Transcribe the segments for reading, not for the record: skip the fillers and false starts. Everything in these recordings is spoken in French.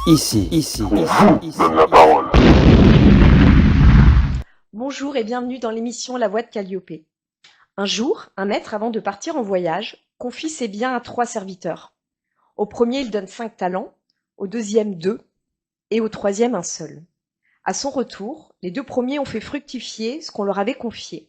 Donne la parole. Bonjour et bienvenue dans l'émission La Voix de Calliope. Un jour, un maître, avant de partir en voyage, confie ses biens à 3 serviteurs. Au premier, il donne 5 talents, au deuxième 2 et au troisième un seul. À son retour, les 2 premiers ont fait fructifier ce qu'on leur avait confié.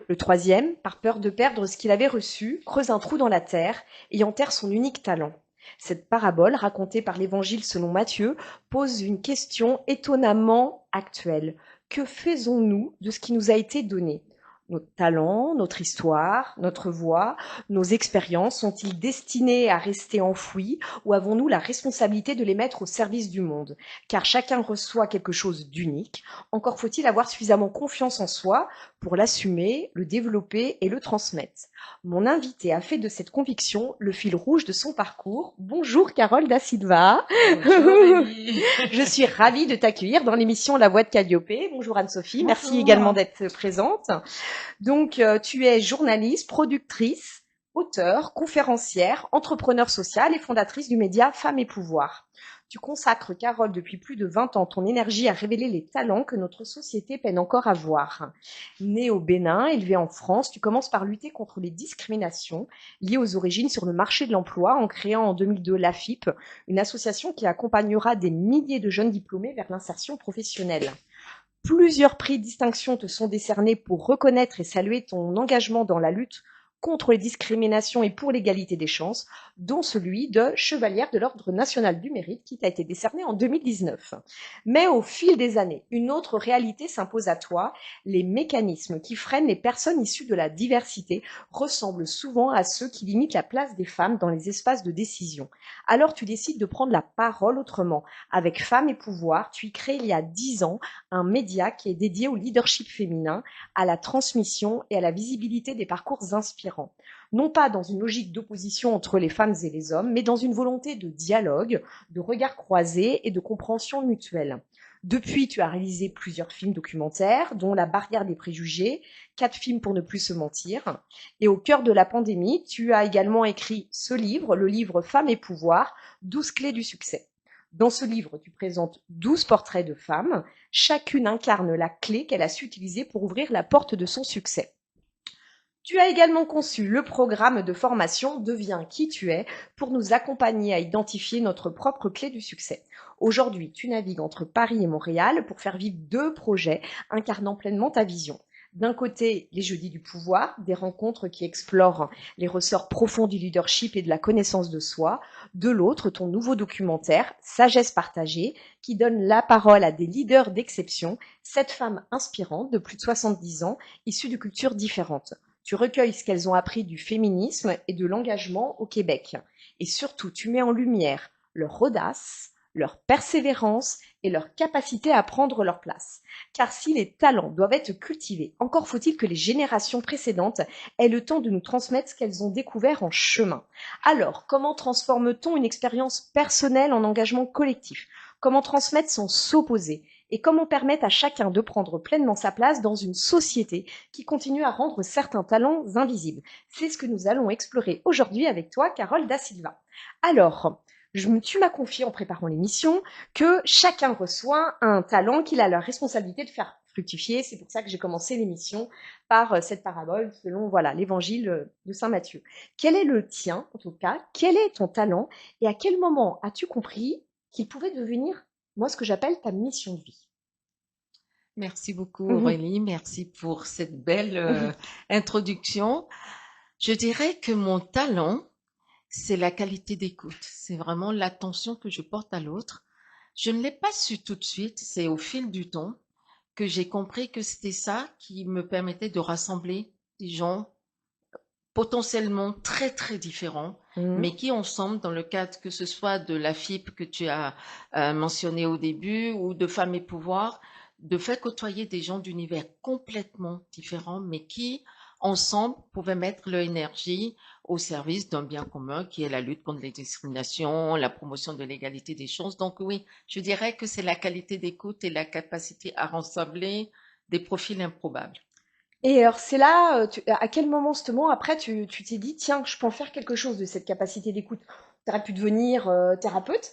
Le troisième, par peur de perdre ce qu'il avait reçu, creuse un trou dans la terre et enterre son unique talent. Cette parabole, racontée par l'Évangile selon Matthieu, pose une question étonnamment actuelle. Que faisons-nous de ce qui nous a été donné? Notre talent, notre histoire, notre voix, nos expériences sont-ils destinés à rester enfouis ou avons-nous la responsabilité de les mettre au service du monde? Car chacun reçoit quelque chose d'unique. Encore faut-il avoir suffisamment confiance en soi pour l'assumer, le développer et le transmettre. Mon invité a fait de cette conviction le fil rouge de son parcours. Bonjour Carole Da Silva. Bonjour Rémi. Je suis ravie de t'accueillir dans l'émission La Voix de Calliope. Bonjour Anne-Sophie, merci également d'être présente. Donc tu es journaliste, productrice, auteure, conférencière, entrepreneur sociale et fondatrice du média Femmes et Pouvoir. Tu consacres, Carole, depuis plus de 20 ans, ton énergie à révéler les talents que notre société peine encore à voir. Née au Bénin, élevée en France, tu commences par lutter contre les discriminations liées aux origines sur le marché de l'emploi en créant en 2002 l'AFIP, une association qui accompagnera des milliers de jeunes diplômés vers l'insertion professionnelle. Plusieurs prix de distinction te sont décernés pour reconnaître et saluer ton engagement dans la lutte contre les discriminations et pour l'égalité des chances, dont celui de chevalière de l'Ordre national du mérite qui t'a été décerné en 2019. Mais au fil des années, une autre réalité s'impose à toi. Les mécanismes qui freinent les personnes issues de la diversité ressemblent souvent à ceux qui limitent la place des femmes dans les espaces de décision. Alors tu décides de prendre la parole autrement. Avec Femmes et Pouvoir, tu y crées il y a 10 ans un média qui est dédié au leadership féminin, à la transmission et à la visibilité des parcours inspirants. Non pas dans une logique d'opposition entre les femmes et les hommes, mais dans une volonté de dialogue, de regard croisé et de compréhension mutuelle. Depuis, tu as réalisé plusieurs films documentaires, dont La barrière des préjugés, 4 films pour ne plus se mentir. Et au cœur de la pandémie, tu as également écrit ce livre, le livre Femmes et Pouvoir, 12 clés du succès. Dans ce livre, tu présentes 12 portraits de femmes. Chacune incarne la clé qu'elle a su utiliser pour ouvrir la porte de son succès. Tu as également conçu le programme de formation Deviens qui tu es pour nous accompagner à identifier notre propre clé du succès. Aujourd'hui, tu navigues entre Paris et Montréal pour faire vivre 2 projets incarnant pleinement ta vision. D'un côté, les Jeudis du pouvoir, des rencontres qui explorent les ressorts profonds du leadership et de la connaissance de soi. De l'autre, ton nouveau documentaire, Sagesse partagée, qui donne la parole à des leaders d'exception, 7 femmes inspirantes de plus de 70 ans, issues de cultures différentes. Tu recueilles ce qu'elles ont appris du féminisme et de l'engagement au Québec. Et surtout, tu mets en lumière leur audace, leur persévérance et leur capacité à prendre leur place. Car si les talents doivent être cultivés, encore faut-il que les générations précédentes aient le temps de nous transmettre ce qu'elles ont découvert en chemin. Alors, comment transforme-t-on une expérience personnelle en engagement collectif? Comment transmettre sans s'opposer? Et comment permettre à chacun de prendre pleinement sa place dans une société qui continue à rendre certains talents invisibles? C'est ce que nous allons explorer aujourd'hui avec toi, Carole Da Silva. Alors, tu m'as confié en préparant l'émission que chacun reçoit un talent qu'il a la responsabilité de faire fructifier. C'est pour ça que j'ai commencé l'émission par cette parabole selon l'évangile de Saint Matthieu. Quel est le tien, en tout cas? Quel est ton talent? Et à quel moment as-tu compris qu'il pouvait devenir, moi, ce que j'appelle ta mission de vie? Merci beaucoup Aurélie, merci pour cette belle introduction. Je dirais que mon talent, c'est la qualité d'écoute. C'est vraiment l'attention que je porte à l'autre. Je ne l'ai pas su tout de suite, c'est au fil du temps que j'ai compris que c'était ça qui me permettait de rassembler des gens potentiellement très très différents, mais qui ensemble, dans le cadre que ce soit de la FIP que tu as mentionné au début ou de Femmes et Pouvoir, de faire côtoyer des gens d'univers complètement différents, mais qui ensemble pouvaient mettre leur énergie au service d'un bien commun qui est la lutte contre les discriminations, la promotion de l'égalité des chances. Donc oui, je dirais que c'est la qualité d'écoute et la capacité à rassembler des profils improbables. Et alors c'est là, à quel moment justement après tu t'es dit tiens je peux en faire quelque chose de cette capacité d'écoute? T'aurais pu devenir thérapeute.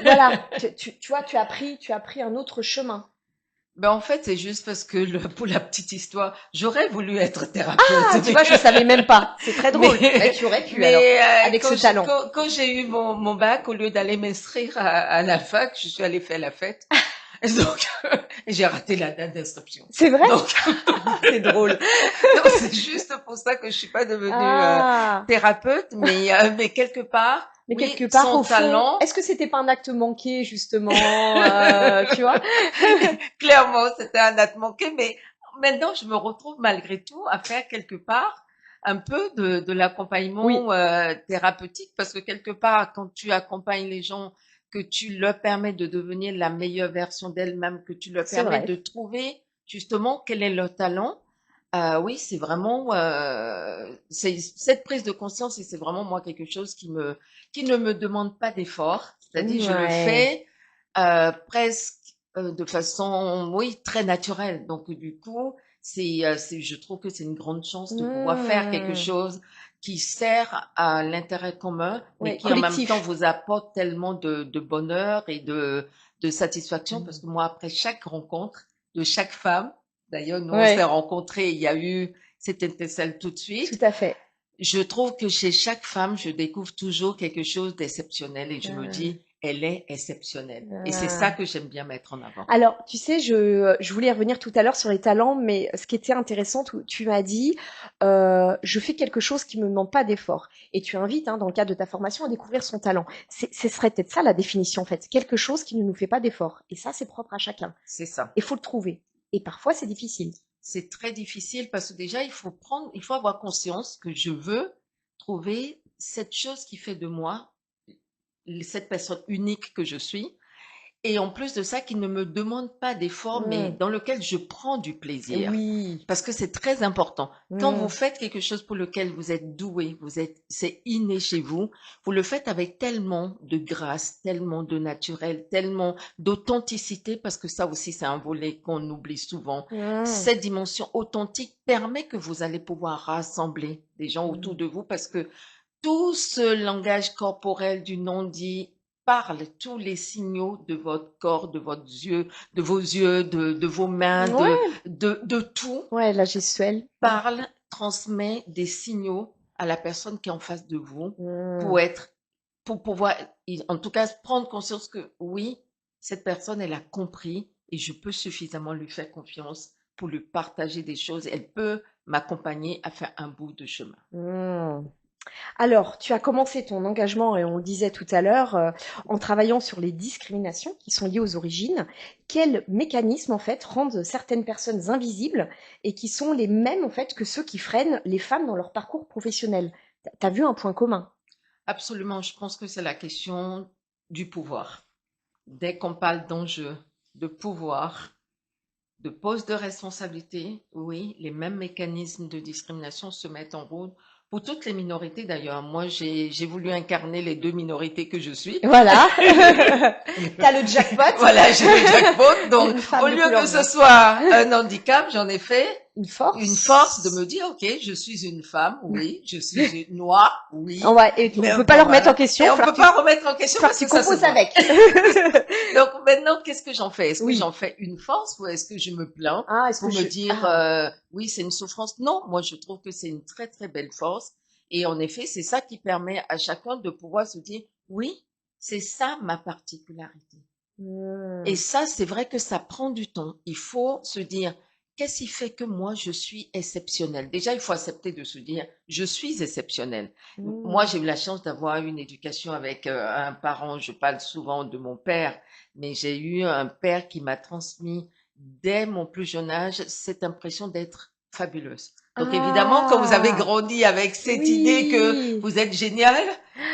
Voilà, tu vois, tu as pris un autre chemin. Ben, en fait, c'est juste parce que pour la petite histoire, j'aurais voulu être Ah, thérapeute, tu vois, je savais même pas. C'est très drôle. Bah, mais, tu aurais pu alors, mais avec ce talent. quand j'ai eu mon bac, au lieu d'aller m'inscrire à la fac, je suis allée faire la fête. Et donc, j'ai raté la date d'inscription. C'est vrai? Donc, C'est drôle. donc c'est juste pour ça que je suis pas devenue Ah, thérapeute, mais quelque part, mais quelque oui, part, son au fond, talent, est-ce que c'était pas un acte manqué, justement, tu vois? clairement, c'était un acte manqué, mais maintenant, je me retrouve malgré tout à faire quelque part un peu de Oui, l'accompagnement thérapeutique, parce que quelque part, quand tu accompagnes les gens, que tu leur permets de devenir la meilleure version d'elles-mêmes, que tu leur c'est permets vrai. de trouver justement quel est leur talent, oui, c'est vraiment c'est cette prise de conscience et c'est vraiment moi quelque chose qui ne me demande pas d'effort, c'est-à-dire je le Ouais. fais presque de façon, oui, très naturelle. Donc, du coup, je trouve que c'est une grande chance de pouvoir faire quelque Mmh. chose qui sert à l'intérêt commun, mais Ouais, qui en même temps collectif. vous apporte tellement de bonheur et de satisfaction. Parce Mmh. que moi, après chaque rencontre de chaque femme, d'ailleurs, nous, on s'est Ouais, rencontrés, il y a eu cette étincelle tout de tout suite. à fait. Je trouve que chez chaque femme, je découvre toujours quelque chose d'exceptionnel et je me Ah, dis, elle est exceptionnelle. Et c'est ça ah. que j'aime bien mettre en avant. Alors, tu sais, je voulais y revenir tout à l'heure sur les talents, mais ce qui était intéressant, tu m'as dit, je fais quelque chose qui me demande pas d'effort. Et tu invites, hein, dans le cadre de ta formation, à découvrir son talent. Ce serait peut-être ça la définition, en fait. Quelque chose qui ne nous fait pas d'effort. Et ça, c'est propre à chacun. C'est ça. Il faut le trouver. Et parfois, c'est difficile. C'est très difficile parce que déjà, il faut avoir conscience que je veux trouver cette chose qui fait de moi cette personne unique que je suis. Et en plus de ça, qui ne me demande pas d'effort, mais Mmh. dans lequel je prends du plaisir. Oui. Parce que c'est très important. Quand vous Mmh. faites quelque chose pour lequel vous êtes doué, c'est inné chez vous, vous le faites avec tellement de grâce, tellement de naturel, tellement d'authenticité, parce que ça aussi, c'est un volet qu'on oublie souvent. Mmh. Cette dimension authentique permet que vous allez pouvoir rassembler des gens autour Mmh. de vous parce que tout ce langage corporel du non-dit parle, tous les signaux de votre corps, de vos yeux, de vos mains, Ouais, de tout, ouais, la gestuelle. parle, transmet des signaux à la personne qui est en face de vous Mmh. pour être, pour pouvoir, en tout cas, prendre conscience que oui, cette personne, elle a compris et je peux suffisamment lui faire confiance pour lui partager des choses. Elle peut m'accompagner à faire un bout de chemin. Mmh. Alors, tu as commencé ton engagement, et on le disait tout à l'heure, en travaillant sur les discriminations qui sont liées aux origines. Quels mécanismes, en fait, rendent certaines personnes invisibles et qui sont les mêmes, en fait, que ceux qui freinent les femmes dans leur parcours professionnel? Tu as vu un point commun? Absolument, je pense que c'est la question du pouvoir. Dès qu'on parle d'enjeu, de pouvoir, de poste de responsabilité, oui, les mêmes mécanismes de discrimination se mettent en route pour toutes les minorités d'ailleurs. Moi, j'ai voulu incarner les deux minorités que je suis. Voilà. T'as le jackpot, Voilà, j'ai le jackpot. Donc, une au femme de lieu couleur que ce blanche. soit un handicap, j'en ai fait Une une force de force. me dire, OK, je suis une femme, oui, je suis une noire, On oui, va, et on mais peut pas bon, le remettre en voilà. question, Et il on va peut pas remettre en question falloir que parce tu que ça se composes voit. avec. Donc maintenant, qu'est-ce que j'en fais? Est-ce que Oui. j'en fais une force ou est-ce que je me plains Ah, est-ce que pour me je... dire Ah. oui, c'est une souffrance? Non, moi je trouve que c'est une très très belle force et en effet, c'est ça qui permet à chacun de pouvoir se dire oui, c'est ça ma particularité. Et Hmm. ça, c'est vrai que ça prend du temps. Il faut se dire qu'est-ce qui fait que moi je suis exceptionnel. Déjà, il faut accepter de se dire je suis exceptionnel. Moi, Hmm. j'ai eu la chance d'avoir une éducation avec un parent. Je parle souvent de mon père, mais j'ai eu un père qui m'a transmis dès mon plus jeune âge cette impression d'être fabuleuse. Donc évidemment, quand vous avez Ah, grandi avec cette idée que oui. vous êtes génial,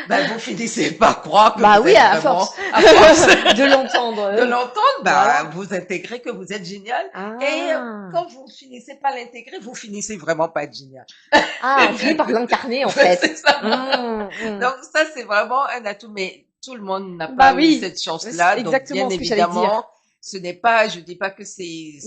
ben vous finissez par croire que Bah vous oui, êtes à vraiment, force à force de l'entendre. de l'entendre, bah, Voilà. vous intégrez que vous êtes génial. Et Ah. quand vous finissez par l'intégrer, vous finissez vraiment pas être génial. Ah, on finit par l'incarner, en fait. C'est ça. Hmm, hmm. Donc ça, c'est vraiment un atout. Mais tout le monde n'a Bah pas eu oui, cette c'est chance-là. Donc bien exactement ce que j'allais dire. évidemment, ce n'est pas, je dis pas que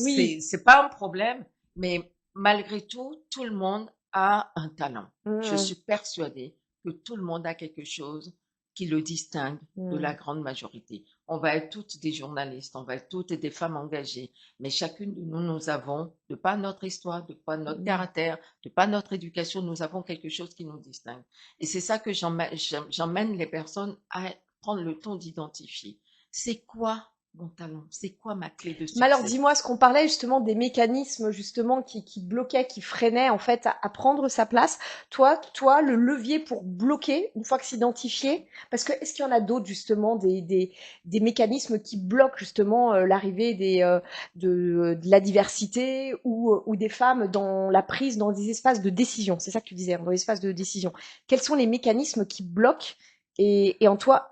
Oui. c'est pas un problème, mais malgré tout, tout le monde a un talent. Je Hmm. suis persuadée que tout le monde a quelque chose qui le distingue de la grande majorité. On va être toutes des journalistes, on va être toutes des femmes engagées, mais chacune de nous, nous avons, de par notre histoire, de par notre caractère, de par notre éducation, nous avons quelque chose qui nous distingue. Et c'est ça que j'emmène les personnes à prendre le temps d'identifier. C'est quoi mon talent? C'est quoi ma clé de Mais alors, succès? dis-moi, ce qu'on parlait justement des mécanismes justement qui bloquaient, qui freinaient en fait à prendre sa place. Toi, le levier pour bloquer une fois que c'est identifié, parce que est-ce qu'il y en a d'autres justement des mécanismes qui bloquent justement l'arrivée de la diversité ou des femmes dans la prise dans des espaces de décision. C'est ça que tu disais, dans les espaces de décision. Quels sont les mécanismes qui bloquent et en toi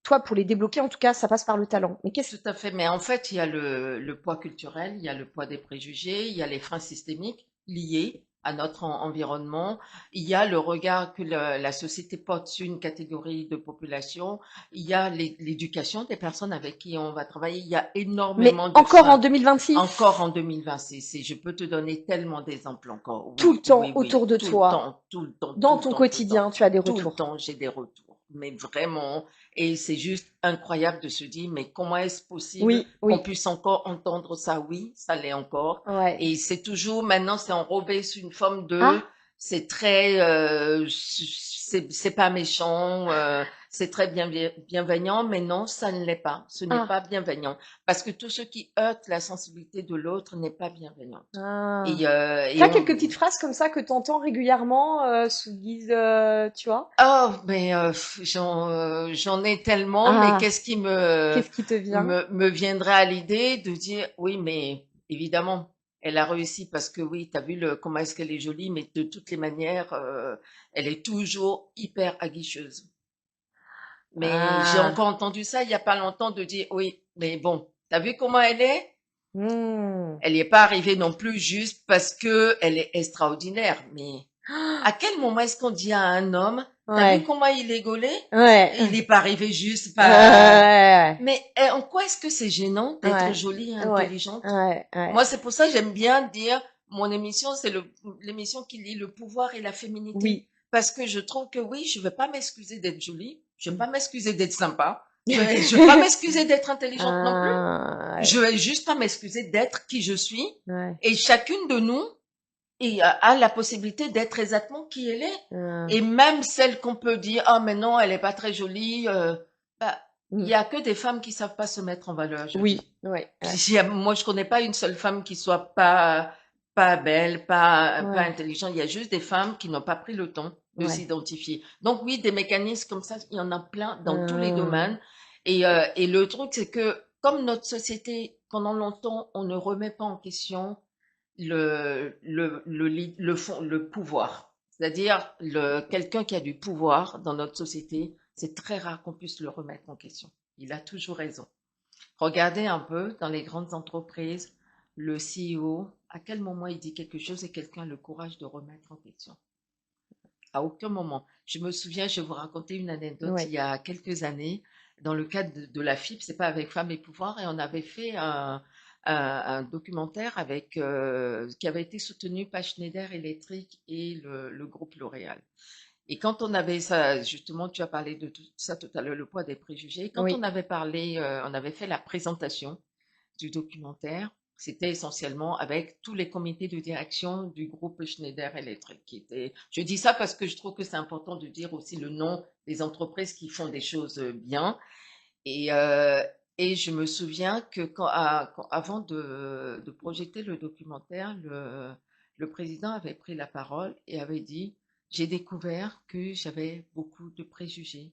toi, pour les débloquer, en tout cas, ça passe par le talent. Mais qu'est-ce Tout à fait. Mais en fait, il y a le poids culturel, il y a le poids des préjugés, il y a les freins systémiques liés à notre environnement, il y a le regard que la société porte sur une catégorie de population, il y a l'éducation des personnes avec qui on va travailler, il y a Mais énormément de encore en freins. 2026, Encore en 2026, et je peux te donner tellement d'exemples encore. tout le Oui, temps oui, oui, autour de tout le toi, temps, tout le temps, tout dans le ton temps, tout le temps. quotidien, tu as des Tout le retours. temps, j'ai des retours. Mais vraiment, et c'est juste incroyable de se dire, mais comment est-ce possible Oui, qu'on oui, puisse encore entendre ça? Oui, ça l'est encore. ouais. Et c'est toujours, maintenant, c'est enrobé sous une forme de, Ah, c'est très, c'est pas méchant, c'est très bienveillant, mais non, ça ne l'est pas. Ce n'est ah, pas bienveillant. Parce que tout ce qui heurte la sensibilité de l'autre n'est pas bienveillant. ah. Et Tu as quelques on, petites phrases comme ça que tu entends régulièrement sous guise, tu vois? oh, mais j'en ai tellement, mais Ah, qu'est-ce qui me, qu'est-ce qui te vient? me viendrait à l'idée de dire, oui, mais évidemment, elle a réussi parce que oui, t'as vu comment est-ce qu'elle est jolie, mais de toutes les manières, elle est toujours hyper aguicheuse. Mais j'ai Ah, encore entendu ça il y a pas longtemps de dire, oui, mais bon, t'as vu comment elle est? hmm. Elle n'y est pas arrivée non plus juste parce que elle est extraordinaire, mais à quel moment est-ce qu'on dit à un homme, t'as vu Ouais, comment il est gaulé? Et il ouais, n'est pas arrivé juste par... ouais, Mais en quoi est-ce que c'est gênant d'être ouais, jolie et ouais, intelligente? ouais, ouais. Moi, c'est pour ça que j'aime bien dire, mon émission, c'est l'émission qui lie le pouvoir et la féminité. Oui. Parce que je trouve que oui, je ne vais pas m'excuser d'être jolie, je ne vais pas m'excuser d'être sympa, je vais pas m'excuser d'être intelligente non plus. Ah, ouais, Je vais juste pas m'excuser d'être qui je suis. ouais. Et chacune de nous, et a la possibilité d'être exactement qui elle est. Ah, Et même celle qu'on peut dire, ah mais non, elle est pas très jolie, bah, il mm. y a que des femmes qui savent pas se mettre en valeur, je Oui, dis. ouais, Puis ouais, moi, je connais pas une seule femme qui soit pas belle, pas ouais, intelligente. Il y a juste des femmes qui n'ont pas pris le temps de ouais. s'identifier. Donc oui, des mécanismes comme ça, il y en a plein dans tous les Ah, domaines. Et le truc, c'est que comme notre société, pendant longtemps, on ne remet pas en question le pouvoir. C'est-à-dire, quelqu'un qui a du pouvoir dans notre société, c'est très rare qu'on puisse le remettre en question. Il a toujours raison. Regardez un peu dans les grandes entreprises, le CEO, à quel moment il dit quelque chose et quelqu'un a le courage de remettre en question. À aucun moment. Je me souviens, je vais vous raconter une anecdote il ouais. y a quelques années, dans le cadre de la FIP, c'est pas avec Femmes et Pouvoir, et on avait fait un documentaire avec qui avait été soutenu par Schneider Electric et le groupe L'Oréal. Et quand on avait ça, justement, tu as parlé de tout ça tout à l'heure, le poids des préjugés. Quand on Oui, avait parlé, on avait fait la présentation du documentaire, c'était essentiellement avec tous les comités de direction du groupe Schneider Electric. Je dis ça parce que je trouve que c'est important de dire aussi le nom des entreprises qui font des choses bien. Et, euh, et je me souviens que avant de projeter le documentaire, le président avait pris la parole et avait dit, j'ai découvert que j'avais beaucoup de préjugés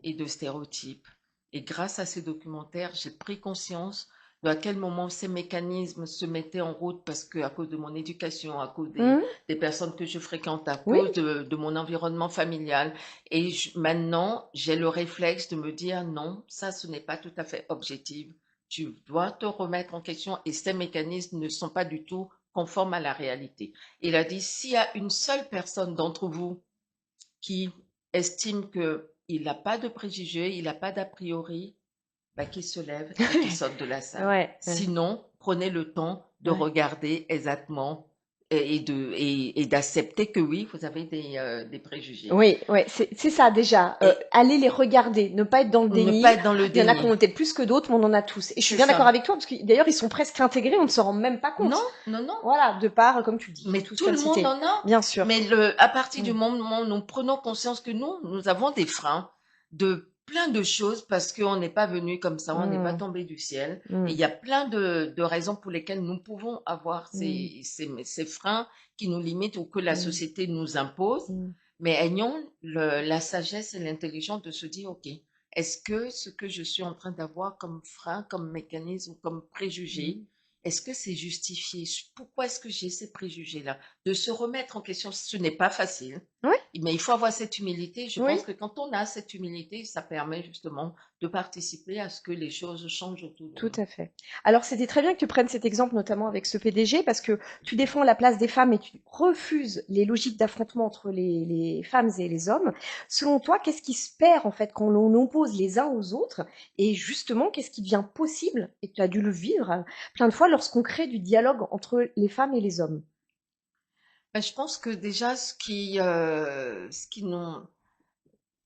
et de stéréotypes. Et grâce à ces documentaires, j'ai pris conscience de à quel moment ces mécanismes se mettaient en route parce que à cause de mon éducation, à cause hmm, des personnes que je fréquente, à oui, cause de mon environnement familial. Et maintenant, j'ai le réflexe de me dire non, ça, ce n'est pas tout à fait objectif. Tu dois te remettre en question et ces mécanismes ne sont pas du tout conformes à la réalité. Il a dit, s'il y a une seule personne d'entre vous qui estime qu'il n'a pas de préjugés, il n'a pas d'a priori, bah, qu'il se lève et qu'il sorte de la salle. ouais, Sinon, prenez le temps de ouais. regarder exactement et d'accepter que oui, vous avez des préjugés. Oui, ouais, c'est ça déjà. Et Aller les regarder, ne pas être dans le ne déni. pas être dans le Il y en a qui en déni. ont peut-être plus que d'autres, mais on en a tous. Et je suis C'est bien d'accord ça. avec toi, parce que d'ailleurs, ils sont presque intégrés, on ne se rend même pas compte. Non, non, non. Voilà, de part, comme tu dis, Mais tout ce tout qu'on le monde cité. en a. Bien sûr. Mais à partir du Mm, moment où nous prenons conscience que nous avons des freins de plein de choses parce qu'on n'est pas venu comme ça, on n'est pas mm, tombé du ciel. Et il mm, y a plein de raisons pour lesquelles nous pouvons avoir mm, ces freins qui nous limitent ou que la mm, société nous impose. mm, Mais ayons la sagesse et l'intelligence de se dire, OK, est-ce que ce que je suis en train d'avoir comme frein, comme mécanisme, comme préjugé, mm. est-ce que c'est justifié? Pourquoi est-ce que j'ai ces préjugés-là? De se remettre en question, ce n'est pas facile, Oui, mais il faut avoir cette humilité. Je oui. pense que quand on a cette humilité, ça permet justement de participer à ce que les choses changent autour de Tout nous. à fait. Alors, c'était très bien que tu prennes cet exemple, notamment avec ce PDG, parce que tu défends la place des femmes et tu refuses les logiques d'affrontement entre les femmes et les hommes. Selon toi, qu'est-ce qui se perd, en fait, quand on oppose les uns aux autres? Et justement, qu'est-ce qui devient possible, et tu as dû le vivre plein de fois, lorsqu'on crée du dialogue entre les femmes et les hommes? Ben, je pense que déjà, ce qui nous,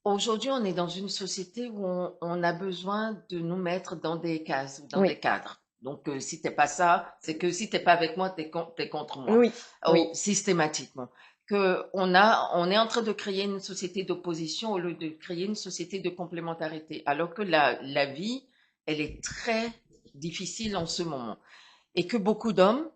aujourd'hui, on est dans une société où on a besoin de nous mettre dans des cases ou dans Oui, des cadres. Donc, si t'es pas ça, c'est que si t'es pas avec moi, t'es contre moi, oui, oui. systématiquement. On est en train de créer une société d'opposition au lieu de créer une société de complémentarité. Alors que la vie, elle est très difficile en ce moment. Et que beaucoup d'hommes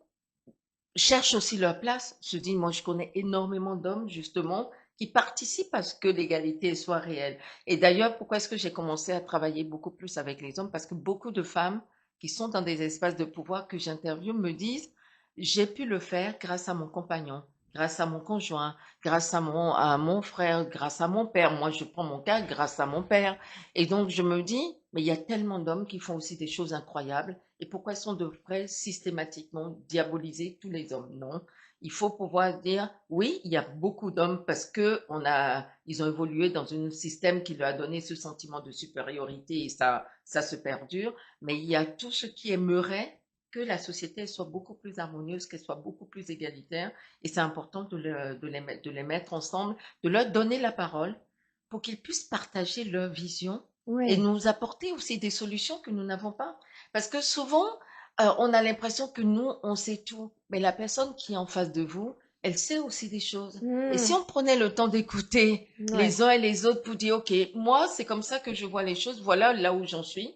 cherchent aussi leur place, se disent, moi je connais énormément d'hommes justement qui participent à ce que l'égalité soit réelle. Et d'ailleurs, pourquoi est-ce que j'ai commencé à travailler beaucoup plus avec les hommes? Parce que beaucoup de femmes qui sont dans des espaces de pouvoir que j'interviewe me disent, j'ai pu le faire grâce à mon compagnon, grâce à mon conjoint, grâce à mon frère, grâce à mon père. Moi, je prends mon cas grâce à mon père. Et donc, je me dis, mais il y a tellement d'hommes qui font aussi des choses incroyables. Et pourquoi est-ce qu'on devrait systématiquement diaboliser tous les hommes? Non. Il faut pouvoir dire, oui, il y a beaucoup d'hommes parce que ils ont évolué dans un système qui leur a donné ce sentiment de supériorité et ça se perdure. Mais il y a tout ce qui aimerait que la société soit beaucoup plus harmonieuse, qu'elle soit beaucoup plus égalitaire. Et c'est important de les mettre ensemble, de leur donner la parole pour qu'ils puissent partager leur vision et Oui. nous apporter aussi des solutions que nous n'avons pas. Parce que souvent, on a l'impression que nous, on sait tout, mais la personne qui est en face de vous, elle sait aussi des choses. Et si Mm, on prenait le temps d'écouter ouais. les uns et les autres pour dire, OK, moi, c'est comme ça que je vois les choses, voilà là où j'en suis.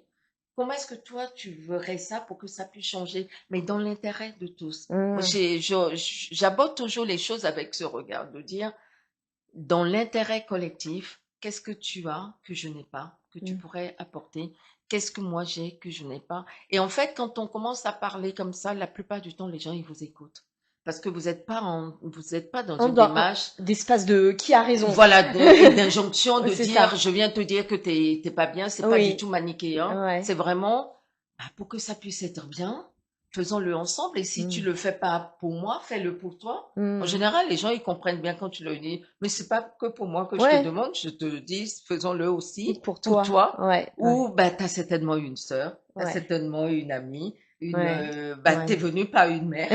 Comment est-ce que toi, tu verrais ça pour que ça puisse changer, mais dans l'intérêt de tous? Moi, Mm, j'aborde toujours les choses avec ce regard, de dire, dans l'intérêt collectif, qu'est-ce que tu as que je n'ai pas, que tu mm. pourrais apporter? Qu'est-ce que moi j'ai que je n'ai pas? Et en fait, quand on commence à parler comme ça, la plupart du temps, les gens, ils vous écoutent. Parce que vous êtes pas dans une démarche, D'espace de qui a raison. voilà, d'injonction de C'est dire, ça. je viens te dire que t'es pas bien, c'est pas du Oui. tout manichéen. Ouais. C'est vraiment, bah, pour que ça puisse être bien, faisons-le ensemble. Et si tu Mm, le fais pas pour moi, fais-le pour toi. En mm. général, les gens, ils comprennent bien quand tu le dis. Mais c'est pas que pour moi que je te Ouais. demande, je te dis, faisons-le aussi Pour pour toi. toi. Ouais, ouais, Ou, bah, t'as certainement une sœur, t'as ouais, certainement une amie, ouais, bah, t'es ouais. venu par une mère.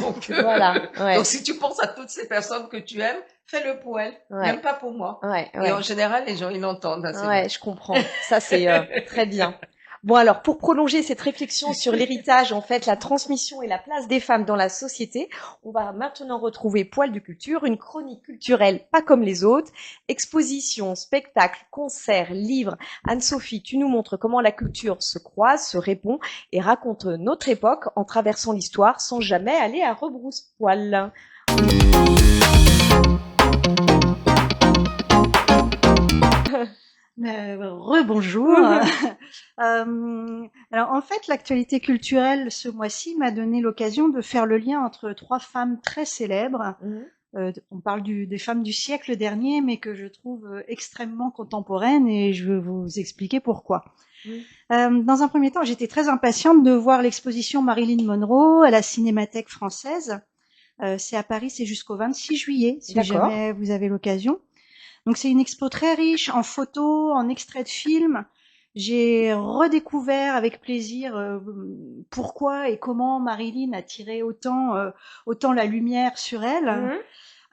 Donc, Voilà, donc, ouais, si tu penses à toutes ces personnes que tu aimes, fais-le pour elles, ouais, même pas pour moi. ouais, Et en ouais, général, les gens, ils l'entendent assez bien. ouais, je comprends. Ça, c'est très bien. Bon, alors, pour prolonger cette réflexion sur l'héritage, en fait, la transmission et la place des femmes dans la société, on va maintenant retrouver Poil de culture, une chronique culturelle pas comme les autres. Expositions, spectacles, concerts, livres. Anne-Sophie, tu nous montres comment la culture se croise, se répond et raconte notre époque en traversant l'histoire sans jamais aller à rebrousse-poil. Rebonjour. Alors en fait, l'actualité culturelle ce mois-ci m'a donné l'occasion de faire le lien entre trois femmes très célèbres. Mhm. On parle des femmes du siècle dernier, mais que je trouve extrêmement contemporaines et je vais vous expliquer pourquoi. Mhm. Dans un premier temps, j'étais très impatiente de voir l'exposition Marilyn Monroe à la Cinémathèque française. C'est à Paris, c'est jusqu'au 26 juillet, si D'accord. jamais vous avez l'occasion. Donc c'est une expo très riche en photos, en extraits de films, j'ai redécouvert avec plaisir pourquoi et comment Marilyn attirait autant la lumière sur elle.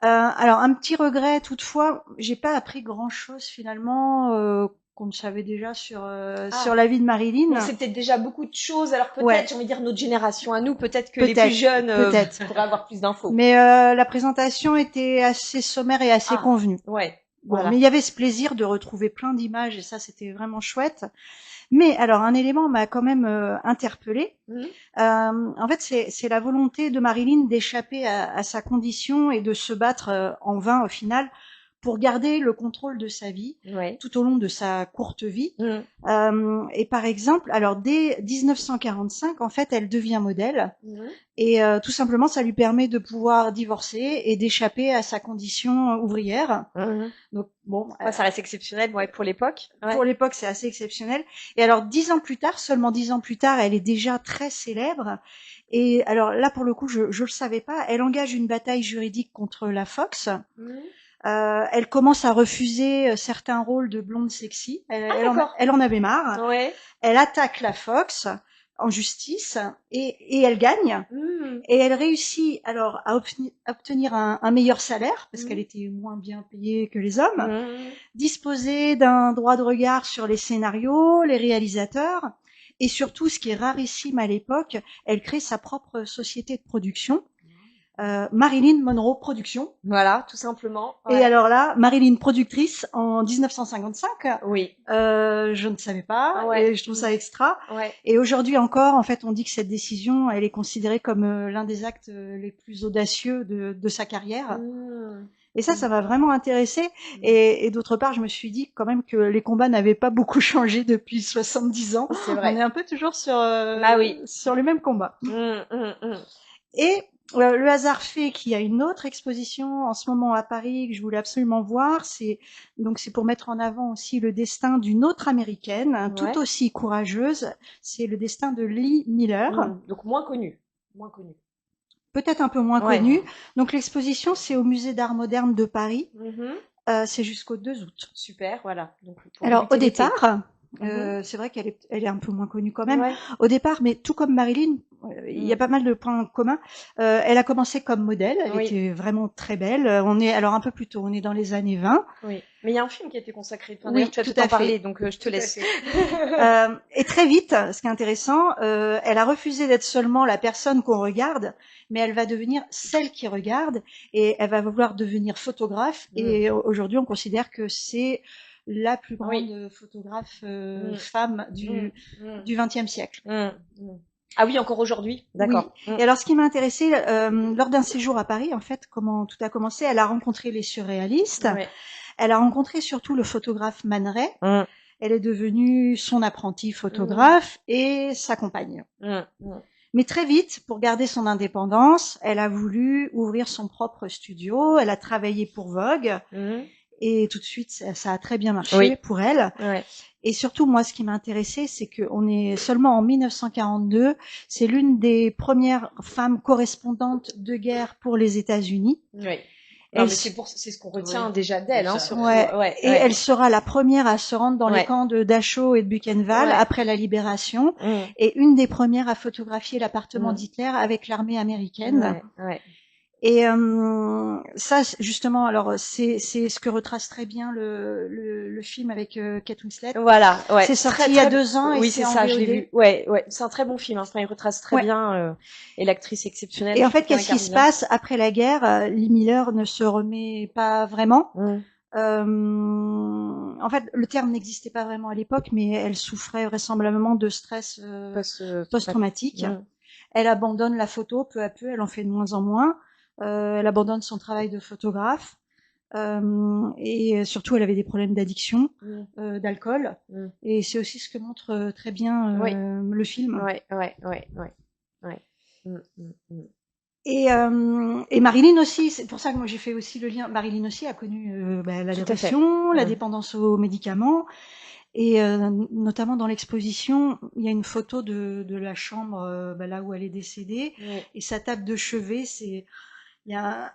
Alors un petit regret toutefois, j'ai pas appris grand-chose finalement qu'on ne savait déjà sur la vie de Marilyn. Donc c'est peut-être déjà beaucoup de choses. Alors peut-être, Ouais. j'ai envie de dire notre génération à nous, peut-être que les Peut-être, plus jeunes peut-être. pourraient avoir plus d'infos. Mais la présentation était assez sommaire et assez convenue. Ouais. Bon, Voilà. mais il y avait ce plaisir de retrouver plein d'images et ça c'était vraiment chouette. Mais alors un élément m'a quand même interpellée. En fait, c'est la volonté de Marilyn d'échapper à sa condition et de se battre en vain au final pour garder le contrôle de sa vie tout au long de sa courte vie. Et par exemple, alors dès 1945, en fait, elle devient modèle et tout simplement, ça lui permet de pouvoir divorcer et d'échapper à sa condition ouvrière. Donc bon, ça reste exceptionnel, pour l'époque. Pour l'époque, c'est assez exceptionnel. Et alors 10 ans plus tard, seulement 10 ans plus tard, elle est déjà très célèbre. Et alors là, pour le coup, je le savais pas. Elle engage une bataille juridique contre la Fox. Elle commence à refuser certains rôles de blonde sexy. Elle en avait marre. Elle attaque la Fox en justice et elle gagne. Et elle réussit alors à obtenir un meilleur salaire parce qu'elle était moins bien payée que les hommes, disposer d'un droit de regard sur les scénarios, les réalisateurs et surtout, ce qui est rarissime à l'époque, elle crée sa propre société de production. Marilyn Monroe Productions. Voilà, tout simplement. Et alors là, Marilyn productrice en 1955. Oui. Je ne savais pas et je trouve ça extra. Et aujourd'hui encore, en fait, on dit que cette décision, elle est considérée comme l'un des actes les plus audacieux de sa carrière. Et ça m'a vraiment intéressée. Et d'autre part, je me suis dit quand même que les combats n'avaient pas beaucoup changé depuis 70 ans. C'est vrai. On est un peu toujours sur les mêmes combats. Et le hasard fait qu'il y a une autre exposition en ce moment à Paris que je voulais absolument voir. C'est pour mettre en avant aussi le destin d'une autre américaine, tout aussi courageuse. C'est le destin de Lee Miller. Donc moins connue. Peut-être un peu moins connue. Donc l'exposition, c'est au Musée d'Art moderne de Paris. C'est jusqu'au 2 août. Super, voilà. Donc, alors au départ, c'est vrai qu'elle est un peu moins connue quand même. Au départ, mais tout comme Marilyn, il y a pas mal de points communs. Elle a commencé comme modèle, elle était vraiment très belle. On est alors un peu plus tôt, on est dans les années 20. Oui, mais il y a un film qui a été consacré. Enfin, d'ailleurs, tu vas tout en parler, donc je te laisse. Et très vite, ce qui est intéressant, elle a refusé d'être seulement la personne qu'on regarde, mais elle va devenir celle qui regarde, et elle va vouloir devenir photographe. Et aujourd'hui, on considère que c'est la plus grande photographe femme du XXe siècle. Ah oui, encore aujourd'hui. D'accord. Oui. Et alors, ce qui m'a intéressée, lors d'un séjour à Paris, en fait, comment tout a commencé, elle a rencontré les surréalistes. Elle a rencontré surtout le photographe Man Ray. Elle est devenue son apprenti photographe et sa compagne. Mais très vite, pour garder son indépendance, elle a voulu ouvrir son propre studio. Elle a travaillé pour Vogue. Et tout de suite, ça a très bien marché pour elle. Et surtout, moi, ce qui m'a intéressée, c'est qu'on est seulement en 1942. C'est l'une des premières femmes correspondantes de guerre pour les États-Unis. C'est ce qu'on retient déjà d'elle. Et elle sera la première à se rendre dans les camps de Dachau et de Buchenwald après la libération. Et une des premières à photographier l'appartement d'Hitler avec l'armée américaine. Et ça, justement, alors c'est ce que retrace très bien le film avec Kate Winslet. Voilà, c'est sorti il y a 2 ans. Oui, c'est ça, je l'ai vu. Ouais, c'est un très bon film. Il retrace très bien et l'actrice exceptionnelle. Et en fait, qu'est-ce qui se passe après la guerre? Lee Miller ne se remet pas vraiment. En fait, le terme n'existait pas vraiment à l'époque, mais elle souffrait vraisemblablement de stress post-traumatique. Elle abandonne la photo peu à peu. Elle en fait de moins en moins. Elle abandonne son travail de photographe et surtout elle avait des problèmes d'addiction, d'alcool et c'est aussi ce que montre très bien le film. Et Marilyn aussi, c'est pour ça que moi j'ai fait aussi le lien. Marilyn aussi a connu la dépression, la dépendance aux médicaments. Et notamment dans l'exposition, il y a une photo de la chambre là où elle est décédée et sa table de chevet, il y a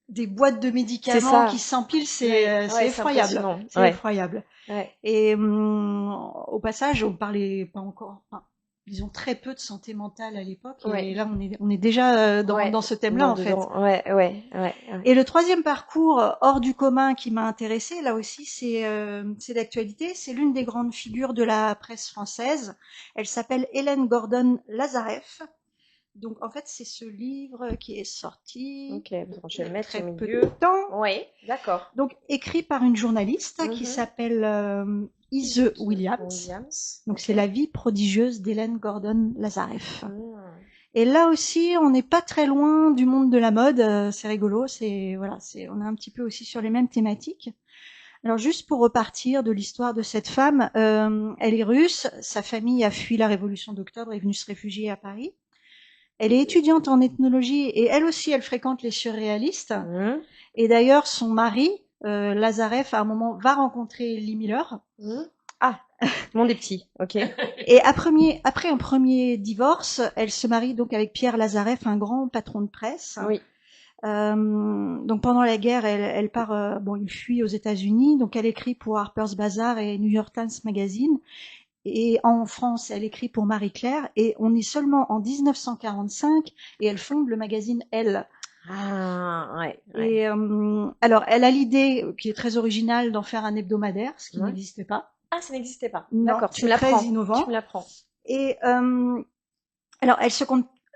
des boîtes de C'est médicaments ça. qui s'empilent, c'est Ouais, c'est effroyable. impressionnant. C'est Ouais. effroyable. Ouais. Et au passage, on parlait pas encore, enfin, disons très peu de santé mentale à l'époque. Ouais. Et là, on est déjà Ouais. dans ce thème-là, en fait. Dedans. Ouais, ouais, ouais, ouais. Et le troisième parcours hors du commun qui m'a intéressée, là aussi, c'est d'actualité. C'est l'une des grandes figures de la presse française. Elle s'appelle Hélène Gordon Lazareff. Donc, en fait, c'est ce livre qui est sorti Ok, bon, je vais le mettre très au peu milieu. de temps. Oui, d'accord. Donc, écrit par une journaliste qui s'appelle Ise Williams. Donc, c'est la vie prodigieuse d'Hélène Gordon Lazareff. Et là aussi, on n'est pas très loin du monde de la mode. C'est rigolo. On est un petit peu aussi sur les mêmes thématiques. Alors, juste pour repartir de l'histoire de cette femme, elle est russe. Sa famille a fui la Révolution d'Octobre et est venue se réfugier à Paris. Elle est étudiante en ethnologie et elle aussi, elle fréquente les surréalistes. Et d'ailleurs, son mari, Lazareff, à un moment, va rencontrer Lee Miller. Ah, monde est petit, ok. Et après un premier divorce, elle se marie donc avec Pierre Lazareff, un grand patron de presse. Oui. Donc pendant la guerre, elle part, il fuit aux États-Unis. Donc elle écrit pour Harper's Bazaar et New York Times Magazine. Et en France, elle écrit pour Marie-Claire. Et on est seulement en 1945 et elle fonde le magazine Elle. Ah, ouais. Et alors, elle a l'idée, qui est très originale, d'en faire un hebdomadaire, ce qui n'existait pas. Ah, ça n'existait pas. Non, d'accord, tu c'est me l'apprends. très innovant. Tu me l'apprends. Et alors,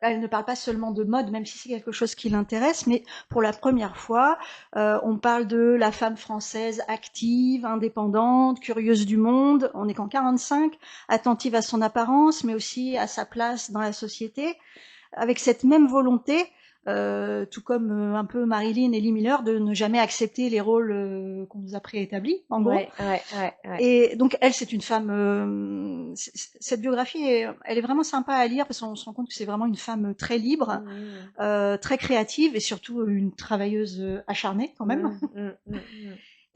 elle ne parle pas seulement de mode, même si c'est quelque chose qui l'intéresse, mais pour la première fois, on parle de la femme française active, indépendante, curieuse du monde. On n'est qu'en 45, attentive à son apparence, mais aussi à sa place dans la société, avec cette même volonté, tout comme un peu Marilyn et Lee Miller, de ne jamais accepter les rôles qu'on nous a préétablis, en gros. Ouais. Et donc elle, c'est une femme. Cette biographie, elle est vraiment sympa à lire parce qu'on se rend compte que c'est vraiment une femme très libre, très créative et surtout une travailleuse acharnée quand même.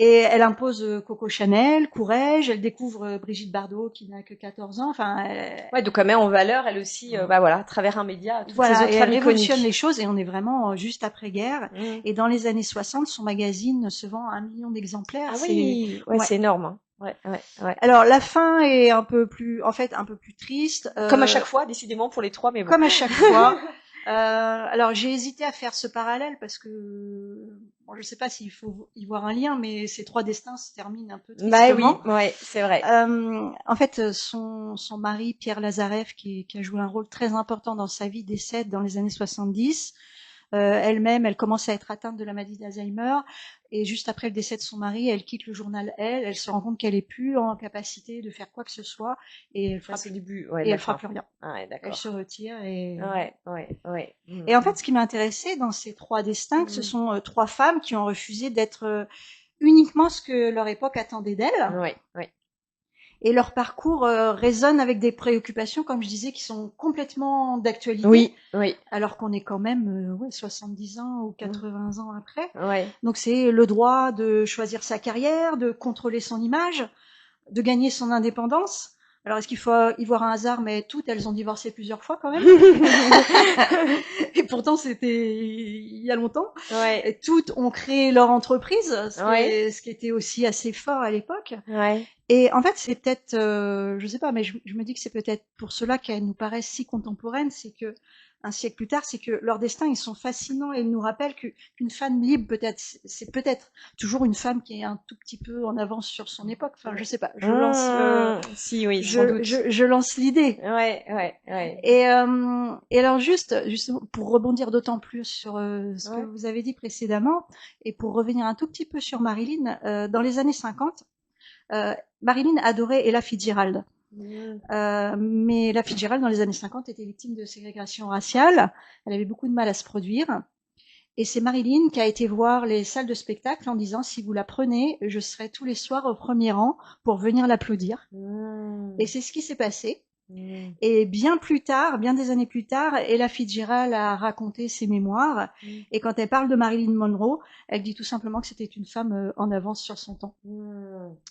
Et elle impose Coco Chanel, Courrèges, elle découvre Brigitte Bardot qui n'a que 14 ans. Enfin, ouais, donc elle met en valeur elle aussi, à travers un média, toutes ces autres et femmes elle révolutionne iconiques. les choses et on est vraiment juste après-guerre. Et dans les années 60, son magazine se vend à 1 million d'exemplaires. Ah oui, c'est énorme. Hein. Ouais. Alors la fin est un peu plus triste. Comme à chaque fois, décidément pour les trois, mais bon. Comme à chaque fois. Alors j'ai hésité à faire ce parallèle parce que je sais pas s'il faut y voir un lien, mais ces trois destins se terminent un peu tristement. Bah oui, c'est vrai. En fait, son mari Pierre Lazareff, qui a joué un rôle très important dans sa vie, décède dans les années 70. Elle-même, elle commence à être atteinte de la maladie d'Alzheimer. Et juste après le décès de son mari, elle quitte le journal Elle se rend compte qu'elle est plus en capacité de faire quoi que ce soit. Et elle fera, elle fera plus rien. Ah ouais, d'accord. Elle se retire. Et... Ouais. Et en fait, ce qui m'a intéressé dans ces trois destins, ce sont trois femmes qui ont refusé d'être uniquement ce que leur époque attendait d'elles. Ouais. Et leur parcours résonne avec des préoccupations, comme je disais, qui sont complètement d'actualité. Oui. Alors qu'on est quand même 70 ans ou 80 ans après. Ouais. Donc c'est le droit de choisir sa carrière, de contrôler son image, de gagner son indépendance. Alors est-ce qu'il faut y voir un hasard, mais toutes, elles ont divorcé plusieurs fois quand même. Et pourtant c'était il y a longtemps. Ouais. Et toutes ont créé leur entreprise, ce qui était aussi assez fort à l'époque. Ouais. Et en fait, c'est peut-être, je sais pas, mais je me dis que c'est peut-être pour cela qu'elles nous paraissent si contemporaines, c'est que un siècle plus tard, c'est que leurs destins, ils sont fascinants et ils nous rappellent qu'une femme libre, peut-être, c'est peut-être toujours une femme qui est un tout petit peu en avance sur son époque. Enfin, je sais pas. Je lance. Si, oui, sans doute. Je lance l'idée. Ouais. Et alors justement, pour rebondir d'autant plus sur ce que vous avez dit précédemment, et pour revenir un tout petit peu sur Marilyn, dans les années 50, Marilyn adorait Ella Fitzgerald. Mais Ella Fitzgerald, dans les années 50, était victime de ségrégation raciale. Elle avait beaucoup de mal à se produire. Et c'est Marilyn qui a été voir les salles de spectacle en disant « Si vous la prenez, je serai tous les soirs au premier rang pour venir l'applaudir. » Et c'est ce qui s'est passé. Et bien des années plus tard, Ella Fitzgerald a raconté ses mémoires. Et quand elle parle de Marilyn Monroe, elle dit tout simplement que c'était une femme en avance sur son temps.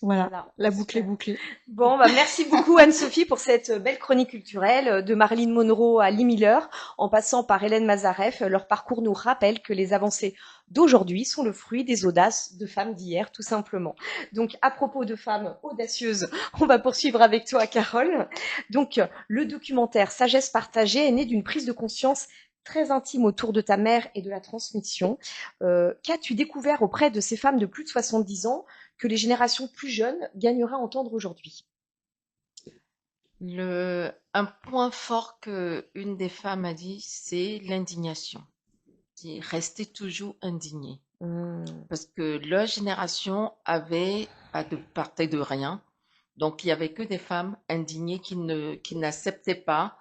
Voilà, la boucle est bouclée. Bon, merci beaucoup Anne-Sophie pour cette belle chronique culturelle de Marilyn Monroe à Lee Miller, en passant par Hélène Lazareff. Leur parcours nous rappelle que les avancées d'aujourd'hui sont le fruit des audaces de femmes d'hier, tout simplement. Donc, à propos de femmes audacieuses, on va poursuivre avec toi, Carole. Donc, le documentaire Sagesse partagée est né d'une prise de conscience très intime autour de ta mère et de la transmission. Qu'as-tu découvert auprès de ces femmes de plus de 70 ans que les générations plus jeunes gagneraient à entendre aujourd'hui? Un point fort que une des femmes a dit, c'est l'indignation. Qui rester toujours indignée. Parce que leur génération partait de rien. Donc, il y avait que des femmes indignées qui n'acceptaient pas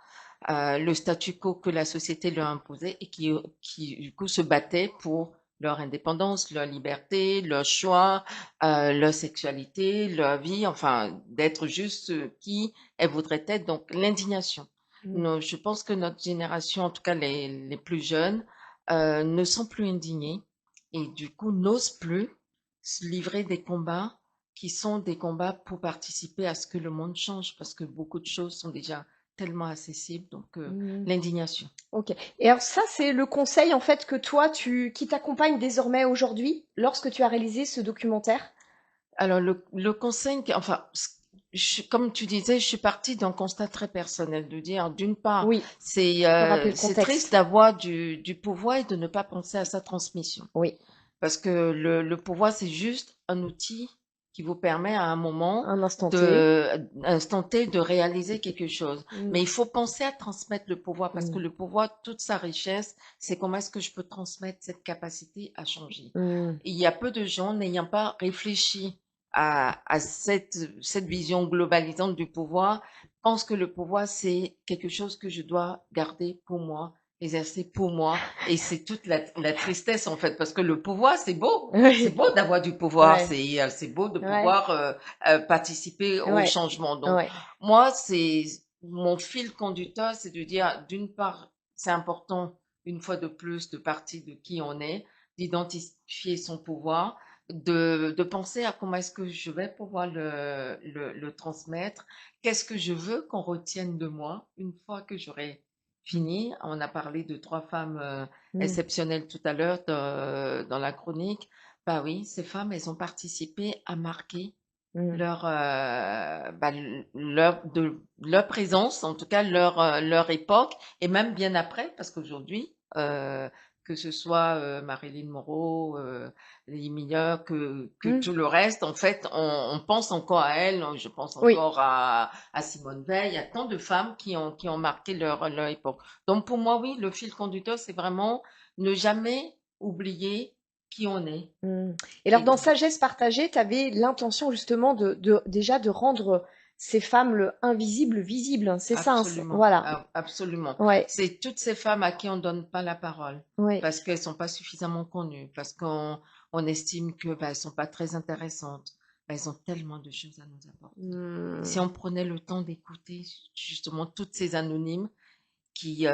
le statu quo que la société leur imposait et qui du coup, se battaient pour leur indépendance, leur liberté, leur choix, leur sexualité, leur vie, enfin, d'être juste qui elles voudraient être. Donc, l'indignation. Je pense que notre génération, en tout cas les plus jeunes, ne sont plus indignés et du coup n'osent plus se livrer des combats qui sont des combats pour participer à ce que le monde change parce que beaucoup de choses sont déjà tellement accessibles. Donc, l'indignation. Ok. Et alors ça, c'est le conseil en fait que toi, qui t'accompagne désormais aujourd'hui lorsque tu as réalisé ce documentaire? Alors, le conseil, enfin, comme tu disais, je suis partie d'un constat très personnel, de dire, d'une part, Oui, c'est rappeler le c'est contexte. triste d'avoir du pouvoir et de ne pas penser à sa transmission. Oui, Parce que le pouvoir, c'est juste un outil qui vous permet à un moment un instant T. instant T de réaliser quelque chose. Mais il faut penser à transmettre le pouvoir parce que le pouvoir, toute sa richesse, c'est comment est-ce que je peux transmettre cette capacité à changer. Il y a peu de gens n'ayant pas réfléchi à cette vision globalisante du pouvoir, pensent que le pouvoir, c'est quelque chose que je dois garder pour moi, exercer pour moi. Et c'est toute la tristesse, en fait, parce que le pouvoir, c'est beau. Oui. C'est beau d'avoir du pouvoir. Ouais. C'est beau de Ouais. pouvoir participer au Ouais. changement. Donc, Ouais. moi, c'est mon fil conducteur, c'est de dire, d'une part, c'est important, une fois de plus, de partir de qui on est, d'identifier son pouvoir, de penser à comment est-ce que je vais pouvoir le transmettre, qu'est-ce que je veux qu'on retienne de moi une fois que j'aurai fini. On a parlé de 3 femmes exceptionnelles tout à l'heure dans la chronique. Bah oui, ces femmes, elles ont participé à marquer leur présence, en tout cas leur époque, et même bien après, parce qu'aujourd'hui, que ce soit Marilyn Monroe, Lee Miller, que tout le reste, en fait, on pense encore à elle, je pense Oui. encore à Simone Veil, il y a tant de femmes qui ont marqué leur époque. Donc pour moi, oui, le fil conducteur, c'est vraiment ne jamais oublier qui on est. Et alors, dans Sagesse partagée, tu avais l'intention justement déjà de rendre ces femmes le invisible visible. C'est ça, hein, Absolument, voilà. absolument. Ouais. C'est toutes ces femmes à qui on donne pas la parole Ouais. parce qu'elles sont pas suffisamment connues, parce qu'on estime que elles sont pas très intéressantes. Elles ont tellement de choses à nous apporter. Si on prenait le temps d'écouter justement toutes ces anonymes qui